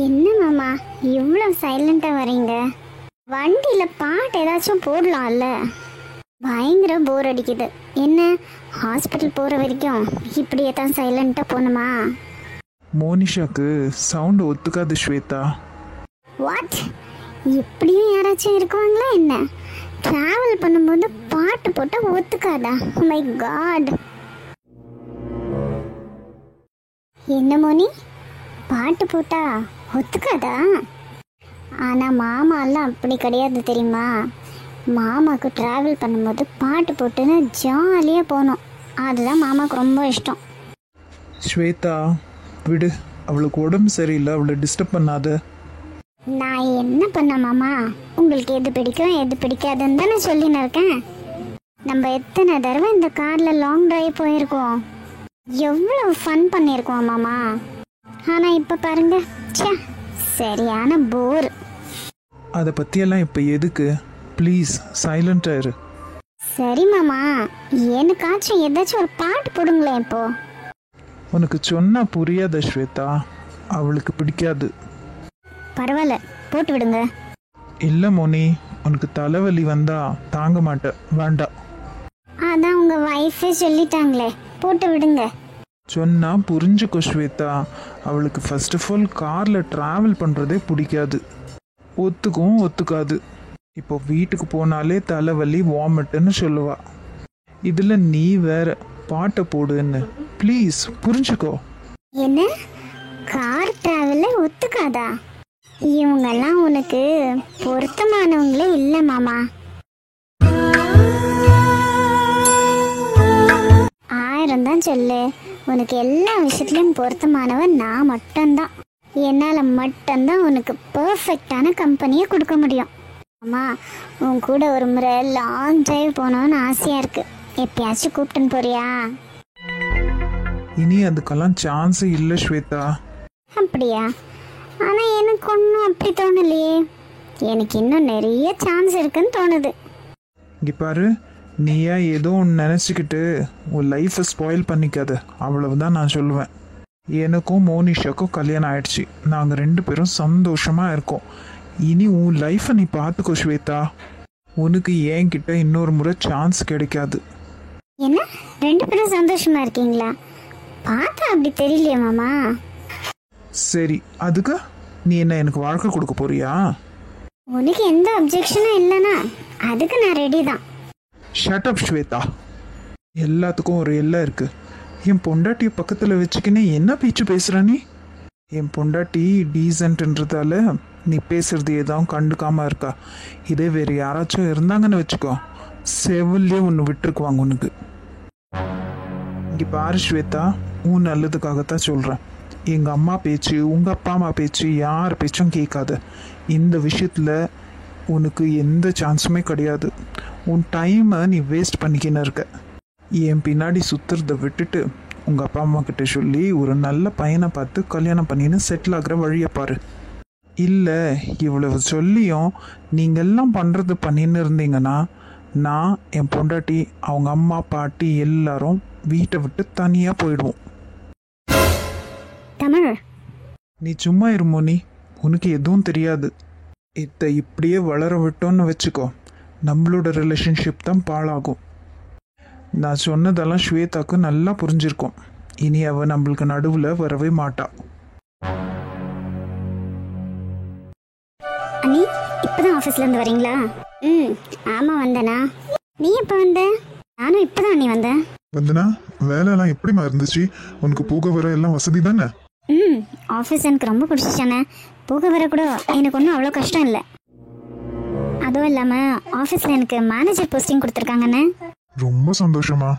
என்ன மாமா இவ்வளோ சைலண்டாக வரீங்க? வண்டியில் பாட்டு ஏதாச்சும் போடலாம்ல? பயங்கர போர் அடிக்குது. என்ன ஹாஸ்பிட்டல் போகிற வரைக்கும் இப்படியே தான் சைலண்ட்டாக போகணுமா? மோனிஷாக்கு சவுண்ட் ஒத்துக்காது ஸ்வேதா. வாட்? இப்படியும் யாராச்சும் இருக்குவாங்களா என்ன? ட்ராவல் பண்ணும்போது பாட்டு போட்டால் ஒத்துக்காதா? My God! என்ன மோனி, பாட்டு போட்டா ஒத்துக்காதா? ஆனால் மாமாலாம் அப்படி கிடையாது தெரியுமா? மாமாவுக்கு ட்ராவல் பண்ணும்போது பாட்டு போட்டுன்னு ஜாலியாக போகணும். அதுதான் மாமாவுக்கு ரொம்ப இஷ்டம். ஸ்வேதா விடு, அவளுக்கு உடம்பு சரியில்லை, அவளை டிஸ்டர்ப் பண்ணாத. நான் என்ன பண்ண மாமா? உங்களுக்கு எது பிடிக்கும் எது பிடிக்காதுன்னு தானே சொல்லின்னு இருக்கேன். நம்ம எத்தனை தடவை இந்த காரில் லாங் டிரைவ் போயிருக்கோம், எவ்வளோ ஃபன் பண்ணியிருக்கோம் மாமா. ஆனால் இப்போ பாருங்க, ச்சே சரியான போர். அதை பற்றியெல்லாம் இப்போ எதுக்கு? ப்ளீஸ் சைலண்டாக இரு. சரி மாமா, எனக்காச்சும் ஏதாச்சும் ஒரு பாட்டு போடுங்களேன் இப்போ. உனக்கு சொன்னா புரியாத ஸ்வேதா, அவளுக்கு பிடிக்காது. பரவாயில்ல, போட்டு விடுங்க. இல்லை மோனி, உனக்கு தலைவலி வந்தா தாங்க மாட்டேன், வேண்டாம். அதான் உங்கள் ஒய்ஃபே சொல்லிட்டாங்களே, போட்டு விடுங்க. சொன்னா புரிஞ்சுக்கோ ஸ்வேதா, அவளுக்கு ஃபர்ஸ்ட் ஆஃப் ஆல் காரில் ட்ராவல் பண்ணுறதே பிடிக்காது, ஒத்துக்கும் ஒத்துக்காது. இப்போ வீட்டுக்கு போனாலே தலைவலி வாமிட்டுன்னு சொல்லுவா. இதில் நீ வேற பாட்டை போடுன்னு. ப்ளீஸ் புரிஞ்சுக்கோ. என்ன கார் டிராவல்ல ஒத்துக்காதா? இவங்கெல்லாம் உனக்கு பொருத்தமானவங்களே இல்லை மாமா. ஆயிரம் தான் சொல்லு, உனக்கு எல்லா விஷயத்துலையும் பொருத்தமானவன் நான் மட்டும்தான். என்னால் மட்டும்தான் உனக்கு பர்ஃபெக்டான கம்பெனியை கொடுக்க முடியும். அம்மா, உன் கூட ஒரு முறை லாங் டிரைவ் போகணுன்னு ஆசையாக இருக்கு. எப்பயாச்சும் கூப்பிட்டுன்னு போறியா? இனி அதுக்கெல்லாம் சான்ஸே இல்லை ஸ்வேதா. அப்படியா? ஆனால் எனக்கு ஒன்றும் அப்படி தோணலையே. எனக்கு இன்னும் நிறைய சான்ஸ் இருக்குன்னு தோணுது. இங்கே பாரு, நீயா ஏதோ ஒன்று நினச்சிக்கிட்டு உன் லைஃப்பை ஸ்பாயில் பண்ணிக்காத, அவ்வளவுதான் நான் சொல்லுவேன். எனக்கும் மோனிஷாக்கும் கல்யாணம் ஆயிடுச்சு, நாங்கள் 2 பேரும் சந்தோஷமாக இருக்கோம். இனி உன் லைஃப்பை நீ பார்த்துக்கோ ஸ்வேதா. உனக்கு என்கிட்ட இன்னொரு முறை சான்ஸ் கிடைக்காது. என்ன 2 பேரும் சந்தோஷமா இருக்கீங்களா? பார்த்தா அப்படி தெரியலையே மாமா. சரி, அதுக்கு நீ என்ன எனக்கு வாழ்க்கை கொடுக்க போறியா? உனக்கு எந்த அப்ஜெக்ஷனும் இல்லைனா அதுக்கு நான் ரெடி தான். Shut up Shweta. எல்லாத்துக்கும் ஒரு எல்லை இருக்கு. என் பொண்டாட்டியை பக்கத்தில் வச்சுக்கினே என்ன பேச்சு பேசுகிற நீ? என் பொண்டாட்டி டீசன்ட்ன்றதால நீ பேசுறது ஏதாவது கண்டுக்காம இருக்கா. இதே வேறு யாராச்சும் இருந்தாங்கன்னு வச்சுக்கோ, செவிலே ஒன்று விட்டுருக்குவாங்க உனக்கு. இங்கே பாரு ஸ்வேதா, உன் நல்லதுக்காகத்தான் சொல்கிறேன். எங்கள் அம்மா பேச்சு, உங்கள் அப்பா அம்மா பேச்சு, யார் பேச்சும் கேட்காத. இந்த விஷயத்தில் உனக்கு எந்த சான்ஸுமே கிடையாது. உன் டைமை நீ வேஸ்ட் பண்ணிக்கின்னு இருக்க. என் பின்னாடி சுற்றுறத விட்டுட்டு உங்கள் அப்பா அம்மா கிட்ட சொல்லி ஒரு நல்ல பையனை பார்த்து கல்யாணம் பண்ணின்னு செட்டில் ஆகிற வழியை பாரு. இல்லை இவ்வளவு சொல்லியும் நீங்கள்லாம் பண்ணுறது பண்ணின்னு இருந்தீங்கன்னா, நான் என் பொண்டாட்டி அவங்க அம்மா பாட்டி எல்லாரும் வீட்டை விட்டு தனியாக போயிடுவோம். தமிழ், நீ சும்மா இரு மோனி, உனக்கு எதுவும் தெரியாது. இதை இப்படியே வளர விட்டோன்னு வச்சுக்கோ, நம்மளோட ரிலேஷன்ஷிப் தான் பாழாகும். நான் சொன்னதெல்லாம் ஸ்வேதாக்கு நல்லா புரிஞ்சிருக்கும். இனி அவ நம்மளுக்கு நடுவில் வரவே மாட்டா. அண்ணி இப்போதான் ஆஃபீஸ்லேருந்து வரீங்களா? ஆமாம் வந்தேண்ணா. நீ எப்போ வந்த? நானும் இப்போதான் அண்ணி வந்தேன். வந்தனா, வேலைலாம் எப்படிமா இருந்துச்சு? உனக்கு போக வர எல்லாம் வசதி தானே? ஆஃபீஸ் எனக்கு ரொம்ப பிடிச்சிச்சானே. போக வர கூட எனக்கு ஒன்றும் அவ்வளோ கஷ்டம் இல்லை. அதுவும் இல்லாமல் ஆஃபீஸில் எனக்கு மேனேஜர் போஸ்டிங் கொடுத்துருக்காங்கண்ணே. ரொம்ப சந்தோஷமா.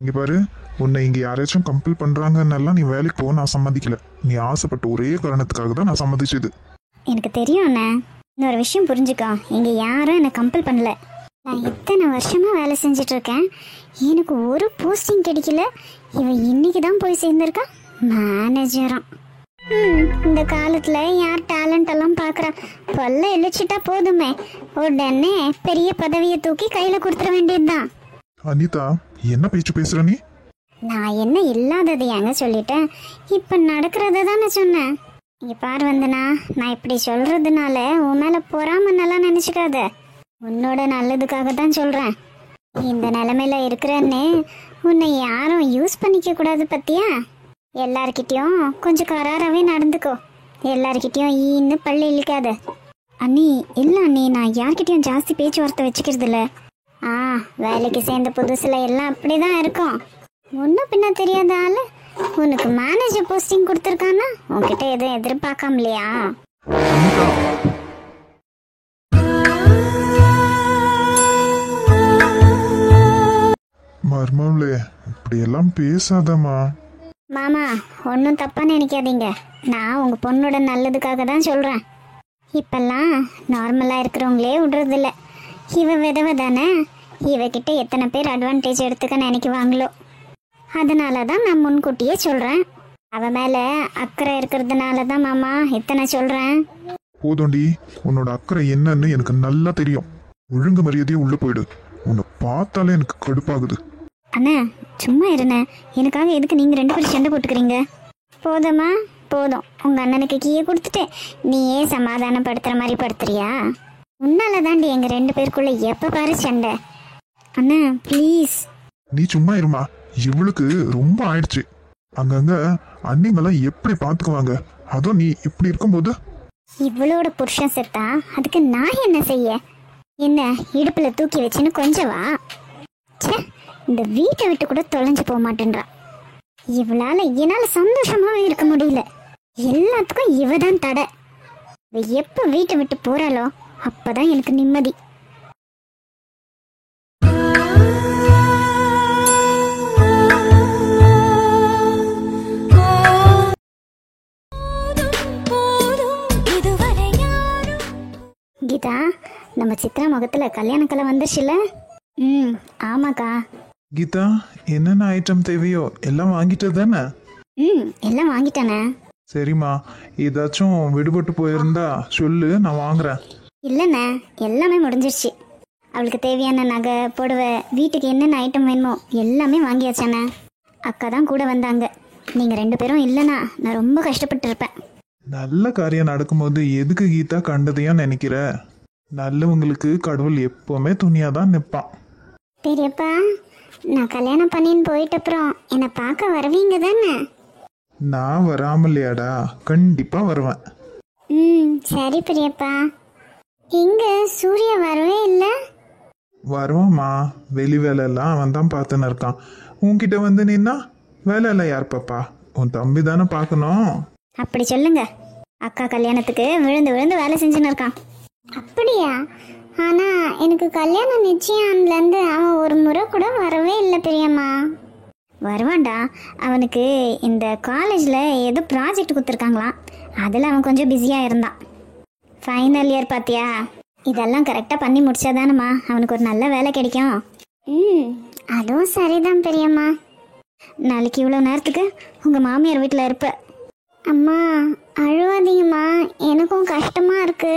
இங்க பாரு, உன்னை இங்க யாராச்சும் கம்பல் பண்றாங்கன்னெல்லாம் நீ வேலைக்கு போக நான் சம்மதிக்கல. நீ ஆசைப்பட்ட ஒரே காரணத்துக்காக தான் நான் சம்மதிச்சது. எனக்கு தெரியும் அண்ணே. இன்னொரு விஷயம் புரிஞ்சுக்கோ, இங்கே யாரும் என்னை கம்பல் பண்ணல. நான் இத்தனை வருஷமாக வேலை செஞ்சிட்ருக்கேன், எனக்கு ஒரு போஸ்டிங் கிடைக்கல. இவன் இன்னைக்கு தான் போய் சேர்ந்துருக்கா மேனேஜராக. இந்த காலத்தில் யார் டேலண்ட் எல்லாம் பார்க்குறா? பல்ல இழிச்சிட்டா போதுமே, உடனே பெரிய பதவியை தூக்கி கையில் கொடுத்துட வேண்டியதுதான். அனிதா, என்ன பேச்சு பேசுற நீ? நான் என்ன இல்லாதது ஏங்க சொல்லிட்டேன்? இப்போ நடக்கிறத தானே சொன்னேன். இங்க பாரு வந்தனா, நான் இப்படி சொல்றதுனால உன் மேல பொறாமன்னெல்லாம் நினைச்சுக்காத. உன்னோட நல்லதுக்காக தான் சொல்றேன். இந்த நிலைமையில இருக்கிறன்னு உன்னை யாரும் யூஸ் பண்ணிக்க கூடாது பத்தியா? எல்லார்கிட்டயும் கொஞ்சம் கராராவே நடந்துக்கோ. எல்லார்கிட்டயும் ஈன்னு பள்ளி இழிக்காத. அண்ணி இல்லை அண்ணி, நான் யார்கிட்டயும் ஜாஸ்தி பேச்சுவார்த்தை வச்சுக்கிறது இல்லை. வேலைக்கு சேர்ந்த புதுசுல எல்லாம் அப்படிதான் இருக்கும். ஒன்றும் பின்ன தெரியாத ஆளு உனக்கு மேனேஜர் போஸ்டிங் கொடுத்துருக்கானா? உன்கிட்ட எதுவும் எதிர்பார்க்காமலையா? மர்மம்லே இப்படியெல்லாம் பேசாதம்மா. மாமா, ஒன்றும் தப்பா நினைக்காதீங்க. நான் உங்க பொண்ணோட நல்லதுக்காக தான் சொல்றேன். இப்பெல்லாம் நார்மலா இருக்கிறவங்களே விடுறதில்ல. இவ விதவை தானே, இவகிட்ட எத்தனை பேர் அட்வான்டேஜ் எடுத்துக்க நினைக்குவாங்களோ. அதனால தான் நான் முன்கூட்டியே சொல்றேன். அவ மேல அக்கறை இருக்கிறதுனால தான் மாமா இத்தனை சொல்றேன். போதோண்டி, உன்னோட அக்கறை என்னன்னு எனக்கு நல்லா தெரியும். ஒழுங்கு மரியாதையே உள்ள போயிடு. உன்னை பார்த்தாலே எனக்கு கடுப்பாகுது. அண்ணா சும்மா இருண்ணே, எனக்காக எதுக்கு நீங்க 2 பேரும் சண்டை போட்டுக்கிறீங்க? போதுமா? போதும். உங்க அண்ணனுக்கு கீயை கொடுத்துட்டு நீயே சமாதானப்படுத்துற மாதிரி படுத்துறியா? உன்னால தாண்டி எங்க 2 பேருக்குள்ள எப்ப பாரு சண்டை. அண்ணா ப்ளீஸ். நீ சும்மா இருமா. இவளுக்கு ரொம்ப ஆயிடுச்சு. அங்கங்க அண்ணிங்கெல்லாம் எப்படி பாத்துக்குவாங்க? அதுவும் நீ இப்படி இருக்கும்போது. இவளோட புருஷன் செத்தா அதுக்கு நான் என்ன செய்ய? என்ன இடுப்புல தூக்கி வச்சுன்னு கொஞ்சவா? ச்சே, இந்த வீட்டை விட்டு கூட தொலைஞ்சு போக மாட்டேன்றா. இவளால என்னால சந்தோஷமாவே இருக்க முடியல. எல்லாத்துக்கும் இவ தான் தடை. இவ எப்ப வீட்டை விட்டு போறாளோ அப்பதான் எனக்கு நிம்மதி. கீதா, நம்ம சித்ரா முகத்துல கல்யாண கலை வந்துருச்சுல? ஆமாக்கா. கீதா, என்னென்ன ஐட்டம் தேவையோ எல்லாம் வாங்கிட்டு தானே? எல்லாம் வாங்கிட்டானே. சரிம்மா, ஏதாச்சும் விடுபட்டு போயிருந்தா சொல்லு, நான் வாங்குறேன். இல்லைண்ணே, எல்லாமே முடிஞ்சிருச்சு. அவளுக்கு தேவையான நகை, புடவை, வீட்டுக்கு என்னென்ன ஐட்டம் வேணுமோ எல்லாமே வாங்கியாச்சானே. அக்கா தான் கூட வந்தாங்க. நீங்கள் 2 பேரும் இல்லைனா நான் ரொம்ப கஷ்டப்பட்டு இருப்பேன். நல்ல காரியம் நடக்கும்போது எதுக்கு கீதா கண்டதையா நினைக்கிற? நல்லவங்களுக்கு கடவுள் எப்பவுமே துணியாக தான் நிற்பான். பெரியப்பா, நான் கல்யாணம் பண்ணின்னு போயிட்ட அப்புறம் என்னை பார்க்க வருவீங்க தானே? நான் வராமலையாடா, கண்டிப்பா வருவேன். சரி பெரியப்பா. இங்க சூர்யா வரவே இல்லை. வருவாம்மா, வெளி வேலையெல்லாம் அவன் தான் பார்த்துன்னு இருக்கான். உன்கிட்ட வந்து நின்னா வேலையெல்லாம் யார் பாப்பா? உன் தம்பி தானே பார்க்கணும். அப்படி சொல்லுங்க. அக்கா கல்யாணத்துக்கு விழுந்து விழுந்து வேலை செஞ்சுன்னு இருக்கான். அப்படியா? ஆனா எனக்கு கல்யாணம் நிச்சயம்லேருந்து அவன் ஒரு முறை கூட வரவே இல்லை பெரியம்மா. வருவான்டா. அவனுக்கு இந்த காலேஜில் ஏதோ ப்ராஜெக்ட் கொடுத்துருக்காங்களாம். அதில் அவன் கொஞ்சம் பிஸியாக இருந்தான். ஃபைனல் இயர் பார்த்தியா? இதெல்லாம் கரெக்டாக பண்ணி முடிச்சாதானம்மா அவனுக்கு ஒரு நல்ல வேலை கிடைக்கும். அதுவும் சரிதான் பெரியம்மா. நாளைக்கு இவ்வளோ நேரத்துக்கு உங்கள் மாமியார் வீட்டில் இருப்ப. அம்மா அழுவாதீங்கம்மா, எனக்கும் கஷ்டமா இருக்கு.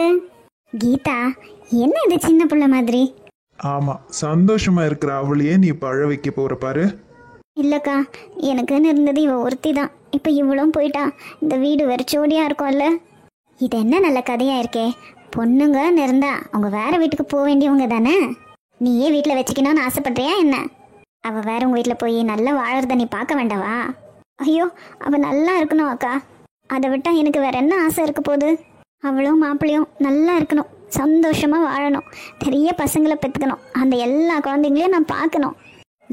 கீதா, என்ன இது சின்ன பிள்ளை மாதிரி? ஆமா, சந்தோஷமா இருக்கிற அவளையே நீ இப்ப அழ வைக்க போற பாரு. இல்லக்கா, எனக்குன்னு இருந்தது இவ ஒருத்தி தான். இப்போ இவ்வளவும் போயிட்டா. இந்த வீடு வெறிச்சோடியா இருக்கும்ல. இது என்ன நல்ல கதையா இருக்கே. பொண்ணுங்கன்னு இருந்தா அவங்க வேற வீட்டுக்கு போக வேண்டியவங்க தானே. நீயே வீட்டில் வச்சுக்கணும்னு ஆசைப்படுறியா என்ன? அவள் வேற உங்கள் வீட்டில் போய் நல்லா வாழறத நீ பார்க்க வேண்டாவா? ஐயோ, அவள் நல்லா இருக்கணும் அக்கா. அதை விட்டால் எனக்கு வேற என்ன ஆசை இருக்க போகுது? அவளும் மாப்பிள்ளையும் நல்லா இருக்கணும், சந்தோஷமாக வாழணும், நிறைய பசங்களை பெற்றுக்கணும், அந்த எல்லா குழந்தைங்களையும் நான் பார்க்கணும்.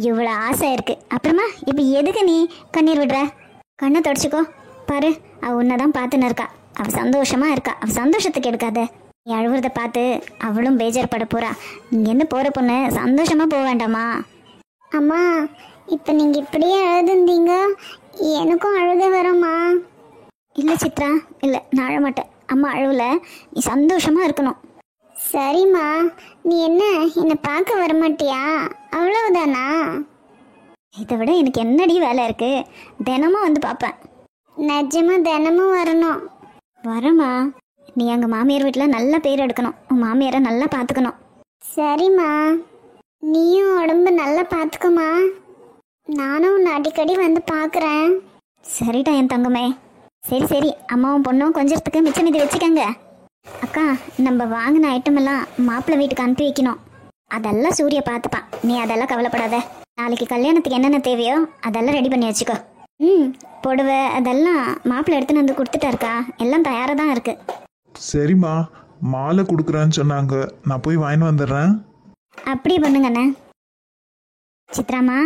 இவ்வளோ ஆசை இருக்குது. அப்புறமா இப்போ எதுக்கு நீ கண்ணீர் விடுற? கண்ணை தொடச்சிக்கோ. பாரு, அவள் உன்னை தான் பார்த்துன்னு இருக்கா. அவள் சந்தோஷமாக இருக்கா. அவள் சந்தோஷத்துக்கு எடுக்காத. நீ அழுவுறத பார்த்து அவளும் பேஜார்பட போகிறா. இங்கேருந்து போகிற பொண்ணு சந்தோஷமாக போக வேண்டாமா? அம்மா, இப்போ நீங்கள் இப்படியே அழுதுந்தீங்க, எனக்கும் அழுக வரும்மா. இல்லை சித்ரா, இல்லை, நான் அழ மாட்டேன். அம்மா அழுவல, நீ சந்தோஷமாக இருக்கணும். சரிம்மா, நீ என்ன என்னை பார்க்க வரமாட்டியா? அவ்வளவுதானா? இதை விட எனக்கு என்னடி வேலை இருக்கு? தினமும் வந்து பார்ப்பேன். நிஜமாக தினமும் வரணும். வரமா? நீ எங்கள் மாமியார் வீட்டில் நல்ல பேர் எடுக்கணும். உன் மாமியாரை நல்லா பார்த்துக்கணும். சரிம்மா, நீயும் உடம்பு நல்லா பார்த்துக்கம்மா. நானும் உன்னை அடிக்கடி வந்து பார்க்குறேன். சரிடா என் தங்கமே. சரி சரி, அம்மாவும் பொண்ணும் கொஞ்சத்துக்கு மிச்சம் மீதி வச்சுக்கோங்க. அக்கா, நம்ம வாங்கின ஐட்டம் எல்லாம் மாப்பிள்ளை வீட்டுக்கு அனுப்பி வைக்கணும். அதெல்லாம் சூரிய பார்த்துப்பான், நீ அதெல்லாம் கவலைப்படாத. நாளைக்கு கல்யாணத்துக்கு என்னென்ன தேவையோ அதெல்லாம் ரெடி பண்ணி வச்சுக்கோ. புடவை அதெல்லாம் மாப்பிள்ளை எடுத்துன்னு வந்து கொடுத்துட்டாருக்கா, எல்லாம் தயாராக தான் இருக்கு. சரிம்மா, மாலை கொடுக்குறேன்னு சொன்னாங்க, நான் போய் வாங்கிட்டு வந்துடுறேன். அப்படியே பண்ணுங்கண்ணே. சித்ராம்மா,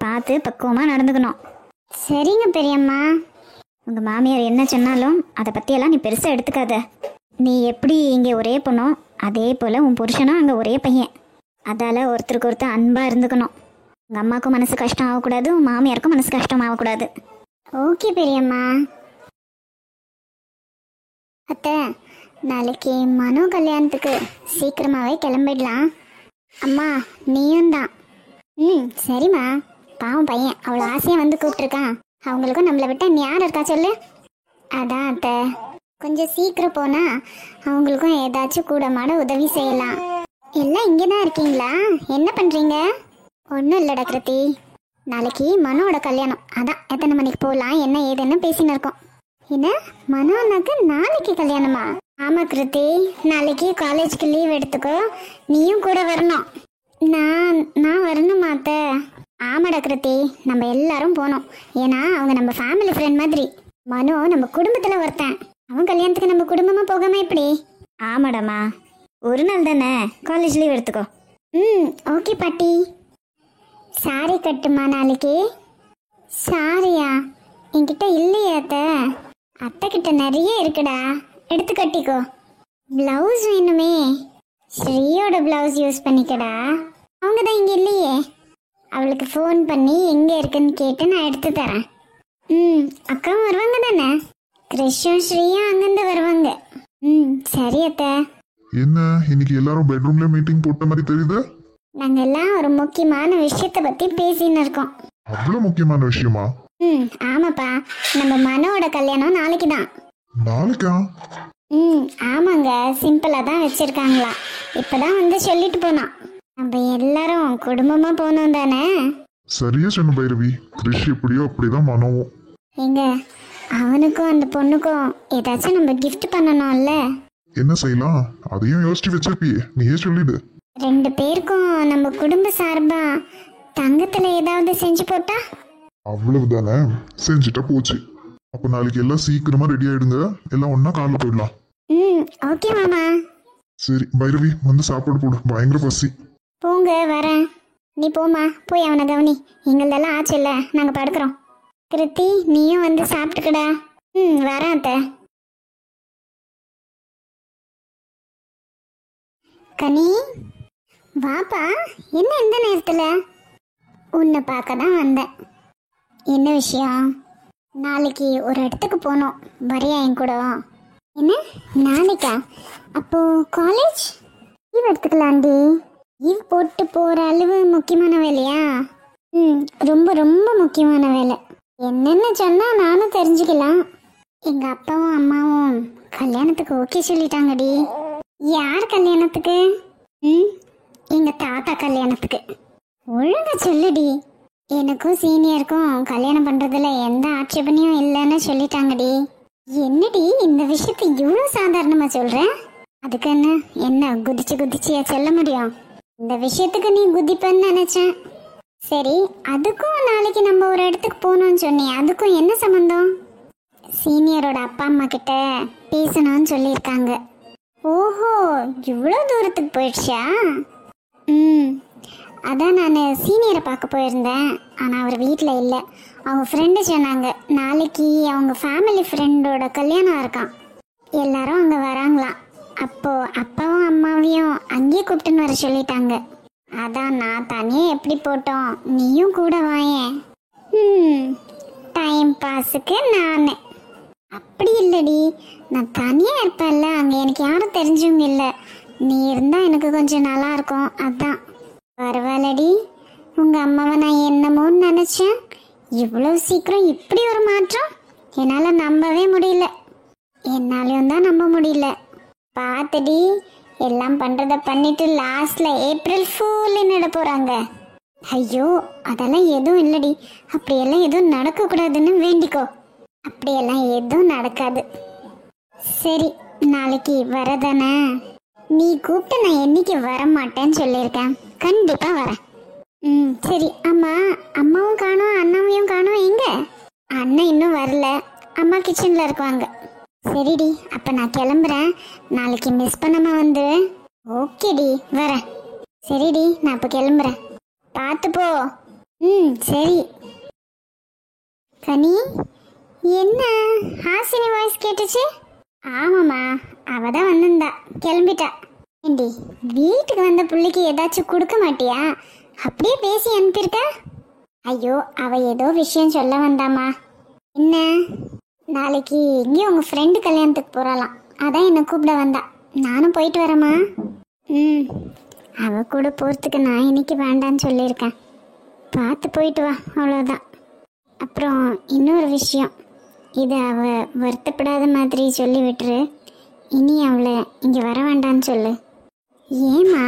பார்த்து பக்குவமாக நடந்துக்கணும். சரிங்க பெரியம்மா. உங்கள் மாமியார் என்ன சொன்னாலும் அதை பற்றியெல்லாம் நீ பெருசாக எடுத்துக்காத. நீ எப்படி இங்கே ஒரே பொண்ணோ அதே போல் உன் புருஷனும் அங்கே ஒரே பையன். அதால் ஒருத்தருக்கு ஒருத்தர் அன்பாக இருந்துக்கணும். உங்கள் அம்மாவுக்கும் மனசு கஷ்டம் ஆகக்கூடாது, உன் மாமியாருக்கும் மனசு கஷ்டம் ஆகக்கூடாது. ஓகே பெரியம்மா. அத்தை, நாளைக்கு மனோ கல்யாணத்துக்கு சீக்கிரமாகவே கிளம்பிடலாம். அம்மா நீயும் தான். சரிம்மா. பாவம் பையன் அவ்வளோ ஆசையாக வந்து கூப்பிட்டுருக்கான். அவங்களுக்கும் நம்மளை விட்டா யார் இருக்கா சொல்லு. அதான் அத்தை, கொஞ்சம் சீக்கிரம் போனா அவங்களுக்கும் ஏதாச்சும் கூட மாட உதவி செய்யலாம். எல்லாம் இங்கே தான் இருக்கீங்களா? என்ன பண்ணுறீங்க? ஒன்றும் இல்லைடா கிருத்தி, நாளைக்கு மனோட கல்யாணம். அதான் எத்தனை மணிக்கு போகலாம் என்ன ஏதுன்னு பேசின்னு இருக்கோம். என்ன, மனோனாக்கு நாளைக்கு கல்யாணமா? ஆமாம் கிருத்தி, நாளைக்கு காலேஜுக்கு லீவ் எடுத்துக்கோ, நீயும் கூட வரணும். நான் வரணுமா அத்தை? ஆமாடா கிருத்தி, நம்ம எல்லாரும் போனோம். ஏன்னா அவங்க நம்ம ஃபேமிலி ஃப்ரெண்ட் மாதிரி. மனோ நம்ம குடும்பத்தில் ஒருத்தன், அவன் கல்யாணத்துக்கு நம்ம குடும்பமாக போகாம எப்படி? ஆமாடாம்மா, ஒரு நாள் தானே, காலேஜ் லீவ் எடுத்துக்கோ. ஓகே பாட்டி. சாரி கட்டுமா நாளைக்கு? சாரியா? என்கிட்ட இல்லையே அத்தை. அத்தை கிட்ட நிறைய இருக்குடா, எடுத்து கட்டிக்கோ. ப்ளவுஸ் வேணுமே, ஸ்ரீயோட ப்ளவுஸ் யூஸ் பண்ணிக்கடா. அவங்க தான் இங்கே இல்லையே, அவளுக்கு ஃபோன் பண்ணி எங்கே இருக்குன்னு கேட்டு நான் எடுத்து தரேன். அக்காவும் வருவாங்க தானே? கிருஷ்ணன் ஸ்ரீயும் அங்கேருந்து வருவாங்க. சரி அத்தை. என்ன இன்னைக்கு எல்லாரும் பெட்ரூம்ல மீட்டிங் போட்ட மாதிரி தெரியுது? நாங்கள் எல்லாம் ஒரு முக்கியமான விஷயத்தை பற்றி பேசின்னு இருக்கோம். அவ்வளவு முக்கியமான விஷயமா? ஆமாப்பா, நம்ம மனோட கல்யாணம் நாளைக்கு தான். நாளைக்கா? ஆமாங்க, சிம்பிளாக தான் வச்சிருக்காங்களா. இப்போதான் வந்து சொல்லிட்டு போனான். நம்ம எல்லாரும் குடும்பமாக போனோம் தானே? சரியா சொன்ன பைரவி, கிருஷ் எப்படியோ அப்படிதான் மனோவும். எங்க அவனுக்கும் அந்த பொண்ணுக்கும் ஏதாச்சும் நம்ம கிஃப்ட் பண்ணணும்ல. என்ன செய்யலாம், அதையும் யோசிச்சு வச்சிருப்பியே, நீயே சொல்லிடு. 2 பேருக்கும் நம்ம குடும்ப சார்பா தங்கத்துல ஏதாவது செஞ்சு போட்டா? அவ்வளவுதானே, செஞ்சுட்டா போச்சு. அப்போ நாளைக்கு எல்லாம் சீக்கிரமா ரெடி ஆயிடுங்க, எல்லாம் ஒன்னா காலைல போயிடலாம். ஓகே மாமா. சரி பைரவி, வந்து சாப்பாடு போடு, பயங்கர பசி. போங்க, வரேன். நீ போமா, போய் அவனை கவனி. எங்களதெல்லாம் ஆச்சு இல்ல, நாங்க படுக்கிறோம். கிருத்தி, நீயும் வந்து சாப்பிட்டுக்கடா. வரேன் அத்தை. கனி, வாப்பா. என்ன இந்த நேரத்துல? உன்னை பார்க்க தான் வந்தேன். என்ன விஷயம்? நாளைக்கு ஒரு இடத்துக்கு போகணும், வரியா என் கூட? என்ன நாளைக்கா? அப்போ காலேஜ் லீவ் எடுத்துக்கலாண்டி. லீவ் போட்டு போகிற அளவு முக்கியமான வேலையா? ரொம்ப ரொம்ப முக்கியமான வேலை. என்னென்னு சொன்னால் நானும் தெரிஞ்சுக்கலாம். எங்கள் அப்பாவும் அம்மாவும் கல்யாணத்துக்கு ஓகே சொல்லிட்டாங்கடி. யார் கல்யாணத்துக்கு? எங்கள் தாத்தா கல்யாணத்துக்கு. ஒழுங்கா சொல்லுடி. எனக்கும் சீனியருக்கும் கல்யாணம் பண்ணுறதுல எந்த ஆட்சேபனையும் இல்லைன்னு சொல்லிட்டாங்கடி. என்னடி இந்த விஷயத்தை இவ்வளோ சாதாரணமாக சொல்கிறேன்? அதுக்கு என்ன குதிச்சு குதிச்சியா சொல்ல முடியும்? இந்த விஷயத்துக்கு நீ குதிப்பன்னு நினச்சேன். சரி, அதுக்கும் நாளைக்கு நம்ம ஒரு இடத்துக்கு போகணும்னு சொன்னியே, அதுக்கும் என்ன சம்மந்தம்? சீனியரோட அப்பா அம்மா கிட்ட பேசணும்னு சொல்லியிருக்காங்க. ஓஹோ, இவ்வளோ தூரத்துக்கு போயிடுச்சா? அதான் நான் சீனியரை பார்க்க போயிருந்தேன், ஆனால் அவர் வீட்டில் இல்லை. அவங்க ஃப்ரெண்டு சொன்னாங்க நாளைக்கு அவங்க ஃபேமிலி ஃப்ரெண்டோட கல்யாணம் இருக்கான், எல்லாரும் அங்கே வராங்களாம். அப்போது அப்பாவும் அம்மாவையும் அங்கேயே கூப்பிட்டுன்னு வர சொல்லிட்டாங்க. அதான் நான் தனியாக எப்படி போட்டோம், நீயும் கூட வாயேன். டைம் பாஸுக்கு நான் அப்படி இல்லடி, நான் தனியாக இருப்பேன்ல, அங்கே எனக்கு யாரும் தெரிஞ்சவங்க இல்லை. நீ இருந்தால் எனக்கு கொஞ்சம் நல்லா இருக்கும், அதான். பரவாயில்லடி, உங்கள் அம்மாவை நான் என்னமோன்னு நினச்சேன். இவ்வளோ சீக்கிரம் இப்படி ஒரு மாற்றம் என்னால் நம்பவே முடியல. என்னாலையும் தான் நம்ப முடியல. பார்த்துடி, எல்லாம் பண்ணுறத பண்ணிட்டு லாஸ்ட்டில் ஏப்ரல் ஃபூல் என்னட போகிறாங்க. ஐயோ, அதெல்லாம் எதுவும் இல்லடி, அப்படியெல்லாம் எதுவும் நடக்கக்கூடாதுன்னு வேண்டிக்கோ. அப்படியெல்லாம் எதுவும் நடக்காது. சரி, நாளைக்கு வரதானே? நீ கூப்பிட்டு நான் என்னைக்கு வர மாட்டேன்னு சொல்லியிருக்கேன். கண்டிப்பா வரேன். சரி. அம்மா, அம்மாவும் காணோம், அண்ணாவையும் காணோம். எங்க? அண்ணன் இன்னும் வரல, அம்மா கிச்சன்ல இருக்குவாங்க. சரிடி, அப்ப நான் கிளம்புறேன். நாளைக்கு மிஸ் பண்ணாம வந்துரு. ஓகேடி, வரேன். சரிடி, நான் அப்ப கிளம்புறேன். பார்த்து போ. சரி. கனி, என்ன ஹாசினி வாய்ஸ் கேட்டுச்சு? ஆமாம்மா, அவ தான் வந்திருந்தா, கிளம்பிட்டா. ஏண்டி, வீட்டுக்கு வந்த பிள்ளைக்கு ஏதாச்சும் கொடுக்க மாட்டியா? அப்படியே பேசி அனுப்பியிருக்க. ஐயோ, அவ ஏதோ விஷயம் சொல்ல வந்தாமா. என்ன? நாளைக்கு இங்கேயும் உங்கள் ஃப்ரெண்டு கல்யாணத்துக்கு போகலாம், அதான் என்னை கூப்பிட வந்தா. நானும் போயிட்டு வரேம்மா. அவ கூட போகிறதுக்கு நான் இன்னைக்கு வேண்டான்னு சொல்லியிருக்கேன். பார்த்து போயிட்டு வா, அவ்வளோதான். அப்புறம் இன்னொரு விஷயம், இது அவ வருத்தப்படாத மாதிரி சொல்லி விட்டுரு. இனி அவளை இங்கே வர வேண்டான்னு சொல்லு. ஏம்மா?